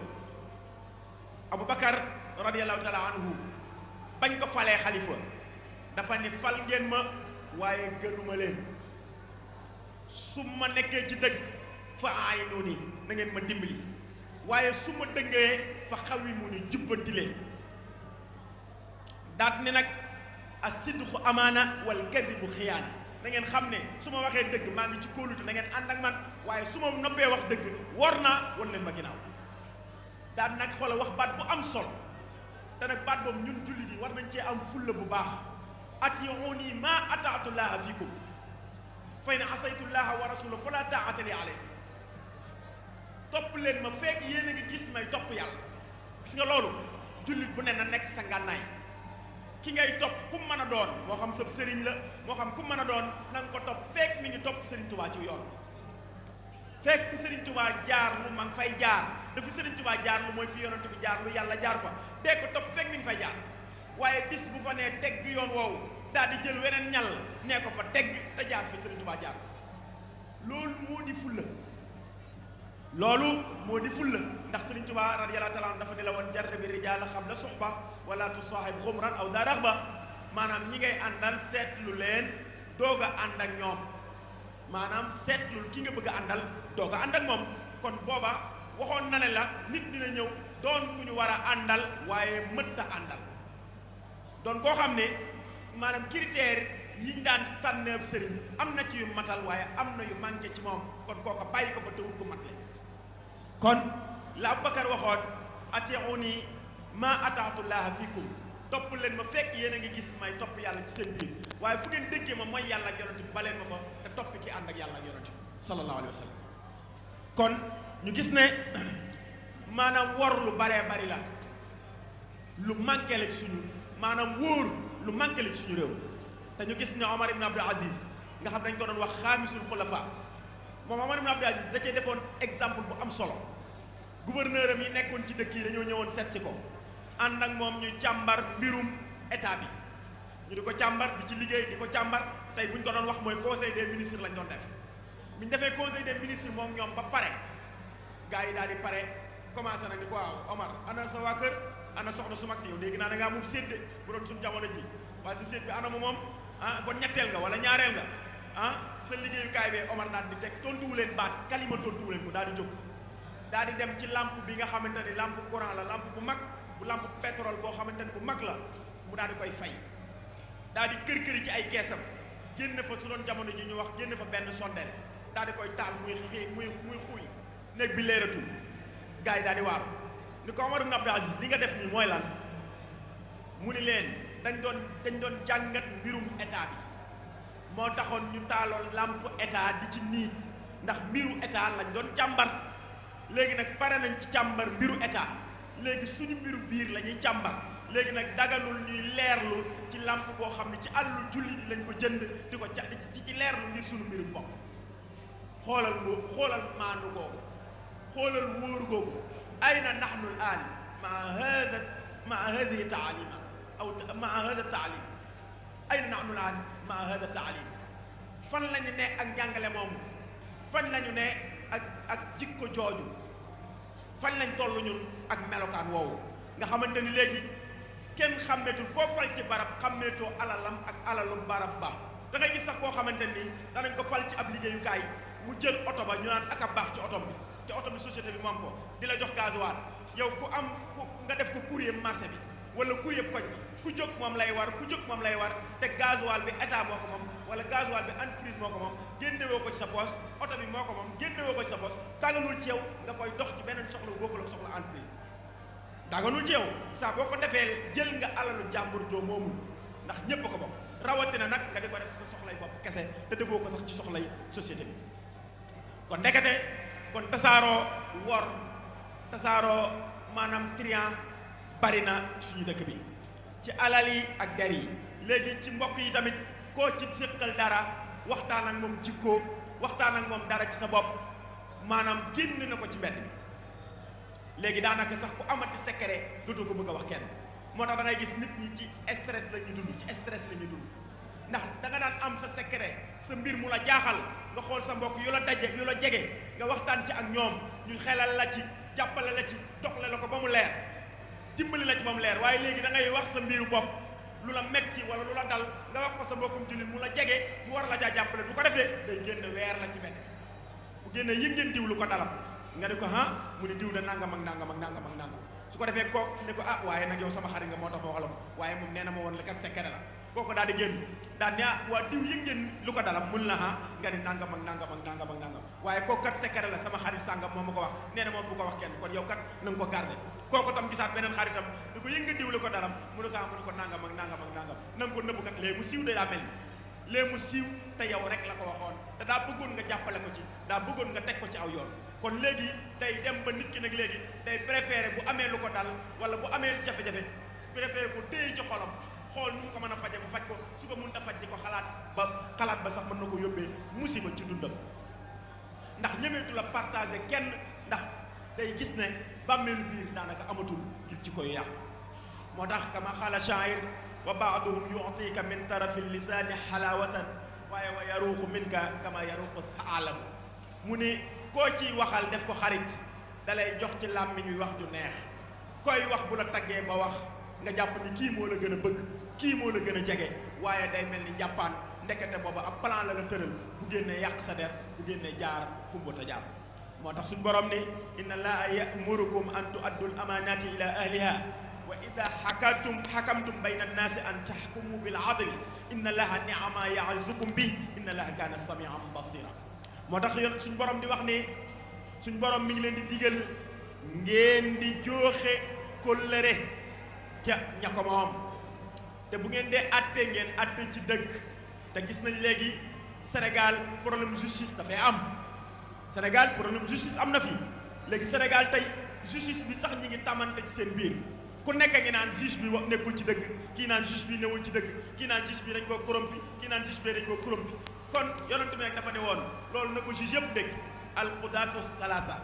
Aboubacar radiyallahu taala anhu bañ ko falee xalifa dafa ni fal ngeen ma waaye gënuma leen su ma nekkee ci dëgg fa aay noonu na ngeen ma dimbali waaye su ma dëngee fa xawi mu ni jubbanti leen daat ni nag as-sidqu amaana wal kadibu xiyaana da ngeen xam ne su ma waxee dëgg maa ngi ci kóolute da ngeen ànd ak man waaye su ma noppee wax dëgg war naa wan leen ma ginnaaw daal nag xoola wax baat bu am solo te nag baat boobu ñun jullit yi war nañ cee am fulla bu baax atii'uunii maa ataatu llaaha fiikum fa in asaytu llaaha wa rasuulahu falaa taa'ata lii alaykum topp leen ma fekk yéen a ngi gis may topp yàlla gis nga loolu jullit bu ne na nekk sa ngànnaay ki ngay topp ku mën a doon moo xam sab sëriñ la moo xam ku mën a doon na nga ko topp fekk mi ngi topp Sëriñ Tuubaa ci yoon fekk fi Sëriñ Tuubaa jaar lu ma ngi fay jaar dafa Sëriñ Tuubaa jaar lu mooy fi yonent bi jaar lu yàlla jaar fa dee ko topp fekk mi ngi fay jaar waaye bis bu fa nee tegg yoon woowu daal di jël weneen ñal nee ko fa tegg te jaar fi Sëriñ Tuubaa jaar loolu moo di fulla loolu moo di fulla ndax Sëriñ Tuubaa radiyallaahu taala anhu dafa ne la woon jarribi rijaala qabla suhba wala tusahib xumran aw daa raxba maanaam ñi ngay àndal seetlu leen doog a ànd ak ñoom maanaam seetlul ki nga bëgg a àndal doog a ànd ak moom kon booba waxoon na ne la nit dina ñëw doon ku ñu war a àndal waaye mëtta àndal doon koo xam ne maanaam critère yi ñu daan tànneeb sëriñ am na ci yu matal waaye am na yu manqué ci moom kon kooka bàyyi ko fa te wut ko mat le kon la Abubakar waxoon atii'uunii maa ataatu llaaha fiikum topp leen ma fekk yéen a ngi gis may topp yàlla ci seen biir waaye fu ngeen déggee ma mooy yàlla ak yonent bi baleen ma fa te topp ki ànd ak yàlla ak yonent bi sallallahu alayhi wa sallam kon ñu gis ne maanaam wor lu baree bari la lu manqué la ci suñu maanaam wóor lu manqué la ci suñu réew te ñu gis ne Omar ibn Abdul Aziz nga xam dañ ko doon wax xaamisul xulafa moom Omar ibn Abdul Aziz da cee defoon exemple bu am solo gouverneur am yi nekkoon ci dëkk yi dañoo ñëwoon seet si ko ànd ak moom ñu càmbar mbirum état bi ñu di ko càmbar di ci liggéey di ko càmbar tey bu ñu ko doon wax mooy conseil des ministres lañ doon def bi ñu defee conseil des ministres moom ñoom ba pare gars yi daal di pare commencé nag ni ko waaw Omar ana sa waa kër ana soxna su mag si yow dégg naa da ngaa moom sédde bu doon suñu jamono ji waaye si sédd bi ana mu moom ah kon ñetteel nga wala ñaareel nga ah sa liggéeyukaay bee Omar daal di teg tontuwu leen baat kalima tontuwu leen ko daal di jóg daal di dem ci lampe bi nga xamante ni lampe courant la lampe bu mag bu lampe pétrole boo xamante ni bu mag la mu daal di koy fay daal di kër-këri ci ay keesam génn fa su doon jamono ji ñu wax génn fa benn sondeel daal di koy taal muy xuuy néeg bi leeratul gars yi daal di waaru ni ko Omar ibn Abdul Aziz li nga def nii mooy lan mu ni leen dañ doon jàngat mbirum état bi moo taxoon ñu taaloon lampe état di ci niit ndax mbiru état lañ doon càmbar léegi nag pare nañ ci càmbar mbiru état léegi suñu mbiru biir la ñuy càmbar léegi nag daganul ñuy leerlu ci lampe boo xam ne ci àllu julli di lañ ko jënd di ko ca di ci leerlu ngir suñu mbiru bopp xoolal maandu googu xoolal wóor googu ayna nahnu al-aan maa hadihi taalima aw maa hada taalim ayna nahnu al-aan maa hada taalim fan lañu ne ak njàngale moomu fan lañu ne ak jikko jooju fan lañ toll ñun ak melokaan woowu nga xamante ni léegi kenn xàmmeetul koo fal ci barab xàmmeetoo alalam ak alalu barab ba da ngay gis sax koo xamante ni danañ ko fal ci ab liggéeyukaay mu jël oto ba ñu naan ak a baax ci oto bi te oto bi société bi moom ko di la jox gasoil yow ku nga def ko courrier marché bi wala courrier koñ bi ku jóg moom lay war te gasoil bi état moo ko moom wala gasoil bi entreprise moo ko moom génnewoo ko ci sa poche oto bi moo ko moom génnewoo ko ci sa poche tàgganul ci yow nga koy dox ci beneen soxla bu bokkul ak soxla entreprise tàgganul ci yow saa boo ko defee jël nga alalu jàmbur joo moomul ndax ñépp a ko bokk rawatina nag nga di ko def sa soxlay bopp kese te defoo ko sax ci soxlay société bi kon ndekete kon tasaaroo wor tasaaroo maanaam trian bari na suñu dëkk bi ci alal yi ak der yi léegi ci mbokk yi tamit koo ci séqal dara waxtaan ak moom jikkoo waxtaan ak moom dara ci sa bopp maanaam génn na ko ci mbedd bi léegi daanaka sax ku amati secret dootu ko bëgg a wax kenn moo tax da ngay gis nit ñi ci stress la ñuy dund ci stress la ñuy dund ndax da nga daan am sa secret sa mbir mu la jaaxal nga xool sa mbokk yu la daje yu la jege nga waxtaan ci ak ñoom ñu xelal la ci jàppale la ci doxale la ko ba mu leer dimbali la ci ba mu leer waaye léegi da ngay wax sa mbiru bopp lu la metti wala lu la dal nga wax ko sa mbokkum jullit mu la jege mu war la caa jàppale du ko def de day génn weer la ci benn bu génne yëg ngeen diw lu ko dalam nga ne ko mu ne diw da nangam ak nangam ak nangam ak nangam su ko defee kook ne ko waaye nag yow sama xarit nga moo tax ma wax la ko waaye moom nee na ma woon li kat secret la kooku daal di génn daal ne waa diw yëg ngeen lu ko dalam mun la nga ne nangam ak nangam ak nangam ak nangam waaye kooku kat secret la sama xarit sàngam moo ma ko wax nee na moom bu ko wax kenn kon yow kat na nga ko garder kooku tam gisaat beneen xaritam ni ko yëg nga diw lu ko dalam mu ne ko nangam ak nangam ak nangam na nga ko nëbb kat léegi mu siiw de daa mel ni léegi mu siiw te yow rek la ko waxoon te daa bëggoon nga jàppale ko ci daa bëggoon nga teg ko ci aw yoon kon léegi day dem ba nit ki nag léegi day préféré bu amee lu ko dal wala bu amee jafe-jafe préféré ko téye ci xolam xool nu mu ko mën a faje bu faj ko su ko mënut a faj di ko xalaat ba sax mën na ko yóbbee musiba ci dundam ndax ñemeetu la partagé kenn ndax day gis ne bàmmeelu biir daanaka amatul ngir ci koy yàqu moo tax kama xaala shaa'ir wa baaduhum yu'tika min tarafi lisaani xalaawatan waaye wa yaruuxu minka kama yaruuxu saalamu mu ne koo ciy waxal def ko xarit dalay jox ci làmmiñ wi wax ju neex koy wax bu la taggee ba wax nga jàpp ni kii moo la gën a bëgg kii moo la gën a jege waaye day mel ni jàppaan ndekete booba ab plan la la tëral bu génnee yàq sa der bu génnee jaar fu mu bët a jaar moo tax suñ borom ni inna allaha yamurukum an tu'addul amanati ila ahliha wa ida xakamtum bayna annaasi an taxkumu bil adli inna allaha ni'ma ya'izukum bi inna allaha kaana samian basira moo tax yoon suñ borom di wax ni suñ borom mi ngi leen di digal ngeen di jooxe kóllëre ca ña ko moom te bu ngeen dee atte ngeen atte ci dëgg te gis nañ léegi Sénégal problème justice dafay am Sénégal problème justice am na fi léegi Sénégal tey justice bi sax ñi ngi tamante ci seen biir ku nekk ngi naan juge bi nekkul ci dëgg kii naan juge bi newul ci dëgg kii naan juge bi dañ koo corrompi kii naan juge bi dañ koo corrompi kon yonent bi nag dafa ne woon loolu na ko juge yëpp dégg alqudaatu salaasa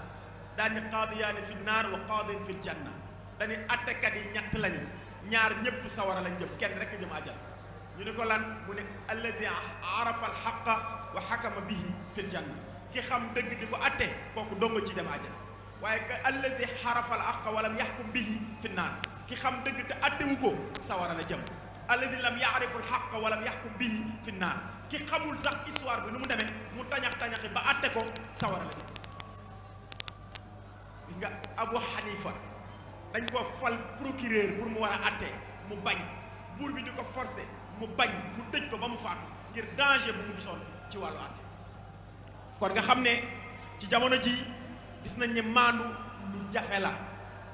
daani qaadiyaani fi naar wa qaadin fi janna dañuy attekat yi ñett lañu ñaar ñëpp sawara lañ jëm kenn rek jëm àjjana ñu ne ko lan mu ne alladi arafa alxaqa wa xakama bihi fi ljanna ki xam dëgg di ko atte kooku donga ci dem àjjana waaye que alladi xarafa alxaqa wa lam yaxkum bihi fi naar ki xam dëgg te attewu ko sawara la jëm alladi lam yaarifu alxaqa wa lam yaxkum bihi fi naar ki xamul sax histoire bi nu mu demee mu tañax-tañaxi ba atte ko sawara la jëm gis nga Abu Hanifa dañ ko fal procureur pour mu war a atte mu bañ buur bi di ko forcé mu bañ mu tëj ko ba mu faatu ngir danger bu mu gisoon ci wàllu atte kon nga xam ne ci jamono ji gis nañ ne maandu lu jafe la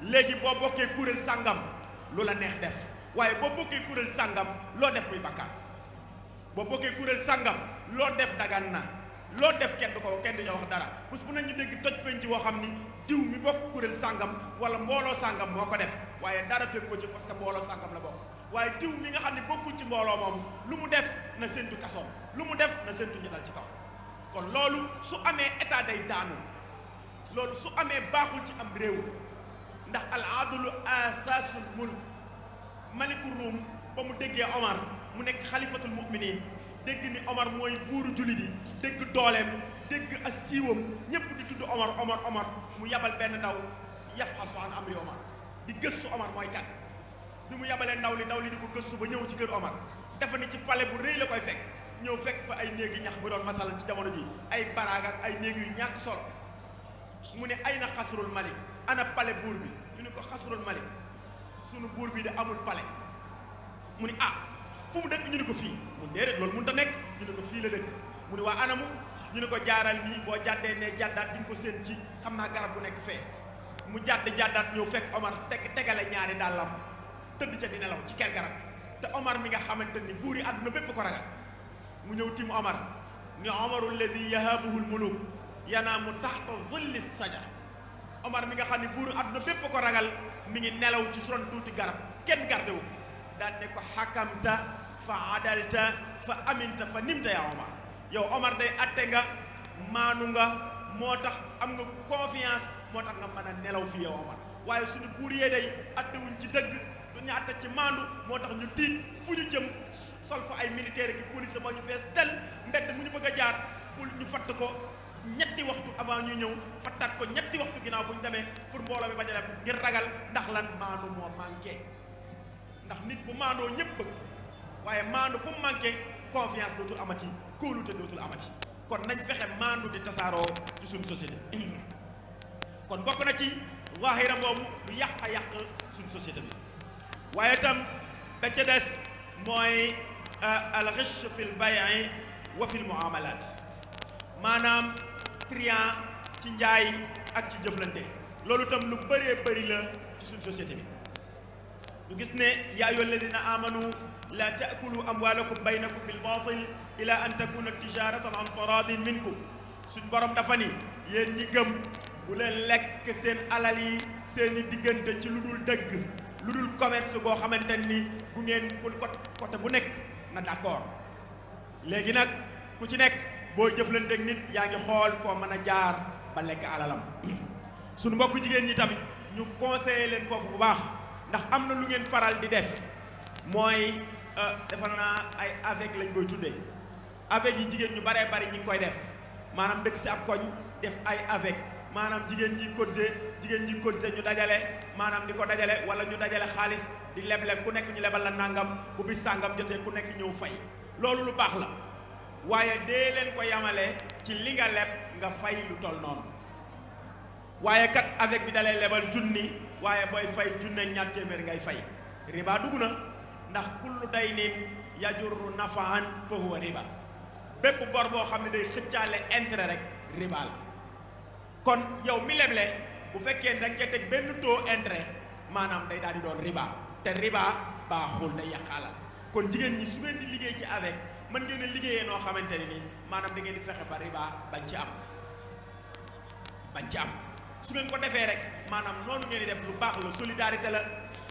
léegi boo bokkee kuréel sàngam lu la neex def waaye boo bokkee kuréel sàngam loo def muy bakkaar boo bokkee kuréel sàngam loo def dagan na loo def kenn du wax dara bés bu nañu dégg toj penc woo xam ni diw mi bokk kuréel sàngam wala mbooloo sàngam moo ko def waaye dara fekk ko ci parce que mbooloo sàngam la bokk waaye diw mi nga xam ne bokkul ci mbooloo moom lu mu def na séntu kasoom lu mu def na séntu ñu dal ci kaw kon loolu su amee état day daanu loolu su amee baaxul ci am réew ndax al adlu asaasul mulk maliku ruum ba mu déggee Omar mu nekk xalifatul muminin dégg ni Omar mooy buuru jullit yi dégg dooleem dégg as siiwam ñépp di tudd Omar mu yabal benn ndaw yafxasu an amri Omar di gëstu Omar mooy kat bi mu yabalee ndaw li di ko gëstu ba ñëw ci kër Omar dafa ni ci palais bu rëy la koy fekk ñëw fekk fa ay néegi ñax bu doon masalan ci jamono ji ay baraag ak ay néeg yu ñàkk solo mu ne ay na xasrul malik ana palais buur bi ñu ne ko xasrul malik sunu buur bi de amul palais mu ne fu mu dëkk ñu ne ko fii mu déedéet loolu mënut a nekk ñu ne ko fii la dëkk mu ne waa anamu ñu ne ko jaaral nii boo jàddee ne jàddaat di nga ko séen ci xam naa garab bu nekk fee mu jàddaat ñëw fekk Omar tegale ñaari dàllam tëdd ca di nelaw ci ker garab te Omar mi nga xamante ni buur yi àdduna bépp ko ragal mu ñëw tim Omar ni Omaru alladi yahabuhu lmuluk yanaamu taxta zilli sajara Omar mi nga xam ne buuru àdduna bépp ko ragal mi ngi nelaw ci ron tuuti garab kenn garde wu daan ne ko xakamta fa adalta fa aminta fa nimta yaa Omar yow Omar day atte nga maanu nga moo tax am nga confiance moo tax nga mën a nelaw fii yow Omar waaye suñu buur yee day attewuñ ci dëgg duñu atte ci maandu moo tax ñu tiit fu ñu jëm sol fa ay militaire ki police ba ñu fees tel mbedd mu ñu bëgg a jaar pour ñu fatt ko ñetti waxtu avant ñuy ñëw fattaat ko ñetti waxtu ginnaaw bu ñu demee pour mbooloo mi bañ a dem ngir ragal ndax lan maandu moo manqué ndax nit bu maandoo ñëpp bëgg waaye maandu fu mu manqué confiance dootul amati kóolute dootul amati kon nañ fexe maandu di tasaaroo ci suñu société kon bokk na ci waahira boobu lu yàq a yàq suñu société bi waaye itam ba ca des mooy al ghish fil bay'i wa fil muamalat maanaam trian ci njaay ak ci jëflante loolu itam lu bëree bëri la ci suñu société bi ñu gis ne yaa ayyuha alladina amanu la taakulu amwalakum baynakum bil batil ila an takuna tijaratan an taradin minkum suñ borom dafa ni yéen ñi gëm bu leen lekk seen alal yi seeni diggante ci lu dul dëgg lu dul commerce boo xamante ni bu ngeen côté bu nekk na d'accord léegi nag ku ci nekk boo jëflante ak nit yaa ngi xool foo mën a jaar ba lekk alalam suñu mbokk jigéen ñi tamit ñu conseiller leen foofu bu baax ndax am na lu ngeen faral di def mooy defal naa ay avec lañ koy tuddee avec yi jigéen ñu baree bari ñi ngi koy def maanaam dëkk si ab koñ def ay avec maanaam jigéen ji cotisé ñu dajale maanaam di ko dajale wala ñu dajale xaalis di leble ku nekk ñu lebal la nangam bu bis sàngam jotee ku nekk ñëw fay loolu lu baax la waaye dee leen ko yamale ci li nga leb nga fay lu toll noonu waaye kat avec bi dalay lebal junni waaye booy fay junne ñaar téeméer ngay fay riba dugg na ndax kullu daynin yajurru nafaan fa huwa riba bépp bor boo xam ne day xëccaale intérêt rek riba la kon yow mi leble bu fekkee da nga cee teg benn taux intérêt maanaam day daal di doon riba te riba baaxul day yàq alal kon jigéen ñi su ngeen di liggéey ci avec mën ngeen a liggéeyee noo xamante ne nii maanaam da ngeen di fexe ba riba bañ ci am su ngeen ko defee rek maanaam noonu ngeen di def lu baax la solidarité la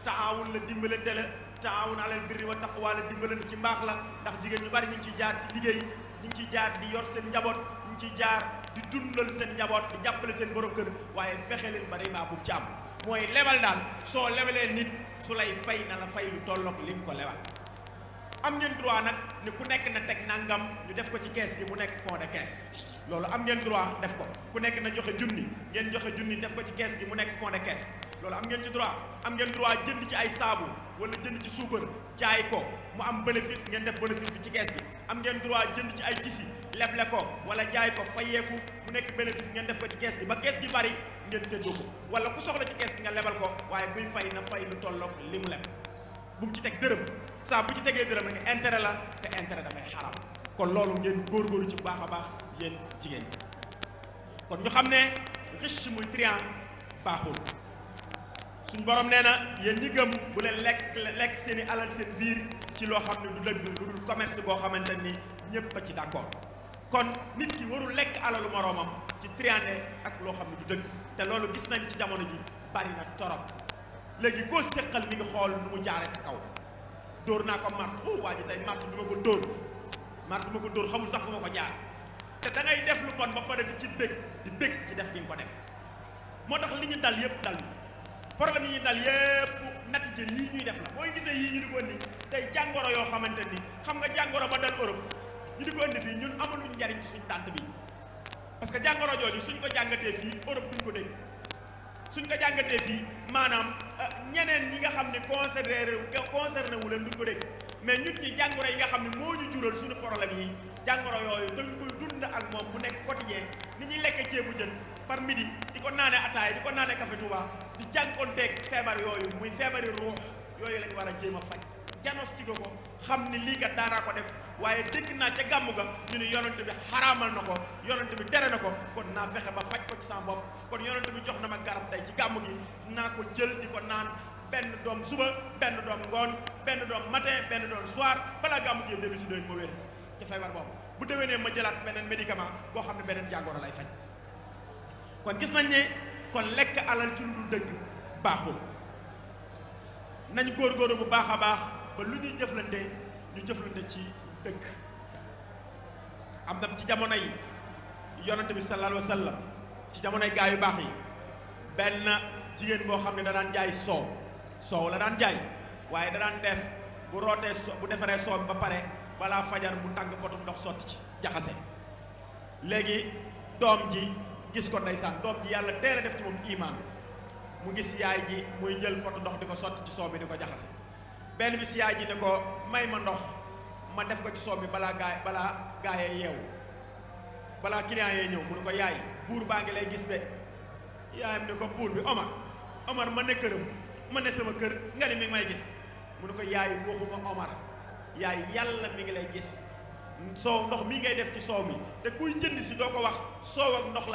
taawun la dimbalante la taawun alal birri wa taqwa la dimbalante ci mbaax la ndax jigéen ñu bari ñu ngi ciy jaar ci liggéey ñu ngi ciy jaar di yor seen njaboot ñu ngi ciy jaar di dundal seen njaboot di jàppale seen borom kër waaye fexe leen ba riba bu ci am mooy lebal daal soo lebalee nit su lay fay na la fay lu tolloog li nga ko lebal am ngeen droit nag ni ku nekk na teg nangam ñu def ko ci kees gi mu nekk fond de caisse loolu am ngeen droit def ko ku nekk na joxe junni ngeen joxe junni def ko ci kees gi mu nekk fond de caisse loolu am ngeen ci droit am ngeen droit jënd ci ay saabu wala jënd ci suukar jaay ko mu am bénéfice ngeen def bénéfice bi ci kees gi am ngeen droit jënd ci ay tisi leble ko wala jaay ko fayeeku mu nekk bénéfice ngeen def ko ci kees gi ba kees gi bari ngeen séddoo ko wala ku soxla ci kees gi nga lebal ko waaye buy fay na fay lu tolloog li mu leb bu mu ci teg dërëm saa bu ci tegee dërëm nag intérêt la te intérêt dafay xaram kon loolu ngeen góorgóorlu ci baax a baax yéen jigéen ñi kon ñu xam ne riche muy trian baaxul suñ borom nee na yéen ñi gëm bu leen lekk seen i alal seen biir ci loo xam ne du dëgg lu dul commerce boo xamante ni ñëpp a ci d'accord kon nit ki warul lekk alalu moroomam ci triande ak loo xam ne du dëgg te loolu gis nañ ci jamono ji bari na torop léegi koo séqal mi ngi xool nu mu jaare sa kaw dóor naa ko mart waa ji tey mart bi ma ko dóor xamul sax fu ma ko jaar te da ngay def lu bon ba pare di ci bég ci def gi nga ko def moo tax li ñu dal yëpp dal problème yi ñu dal yëpp natije yii ñuy def la booy gisee yii ñu di ko indi tey jàngoro yoo xamante ni xam nga jàngoro ba dal Europe ñu di ko indi fii ñun amaluñ njariñ ci suñ tànt bi parce que jàngoro jooju suñ ko jàngatee fii Europe duñ ko dégg suñ ko jàngatee fii maanaam ñeneen ñi nga xam ne concerné wu leen duñ ko dégg mais ñun ñi jàngoro yi nga xam ne moo ñu jural suñu problème yi jàngoro yooyu dañ koy dund ak moom mu nekk quotidien ni ñuy lekkee ceebu jën par midi di ko naane ataaya di ko naane café Touba di jànkonteeg feebar yooyu muy feebari ruux yooyu lañ war a jéem a faj diagnostiqué ko xam ni lii kat daaraa ko def waaye dégg naa ca gàmmu ga ñu ne yonent bi xaraamal na ko yonent bi tere na ko kon naa fexe ba faj ko ci sama bopp kon yonent bi jox na ma garab tey ci gàmmu gi naa ko jël di ko naan benn doom suba benn doom ngoon benn doom matin benn doom soir balaa gàmmu gi dellu si doy ma wér ca feebar boobu bu déwénee ma jëlaat beneen médicament boo xam ne beneen jàngoro lay faj. kon gis nañ ne kon lekk alal ci lu dul dëgg baaxul nañ góorgóorlu bu baax a baax ba lu ñuy jëflante ñu jëflante ci dëgg. am na ci jamono yi yonante bi sallallahu alayhi wa sallam ci jamonoy gaa yu baax yi benn jigéen boo xam ne da daan jaay soow la daan jaay waaye da daan def bu rootee bu defaree soow bi ba pare balaa fajar mu tàng potum ndox sotti ci jaxase. léegi doom ji gis ko ndeysaan doom ji yàlla teel a def ci moom imaan mu gis yaay ji muy jël potu ndox di ko sotti ci soow bi di ko jaxase. benn bis yaay ji ne ko may ma ndox ma def ko ci soow bi balaa gaayee yeewu balaa client yee ñëw mu ne ko yaay buur baa ngi lay gis de. yaayam ne ko buur bi Omar ma ne këram ma ne sama kër nga ni mi ngi may gis mu ne ko yaay waxuma Omar yaay yàlla mi ngi lay gis soow ndox mi ngay def ci soow mi te kuy jënd si doo ko wax soow ak ndox la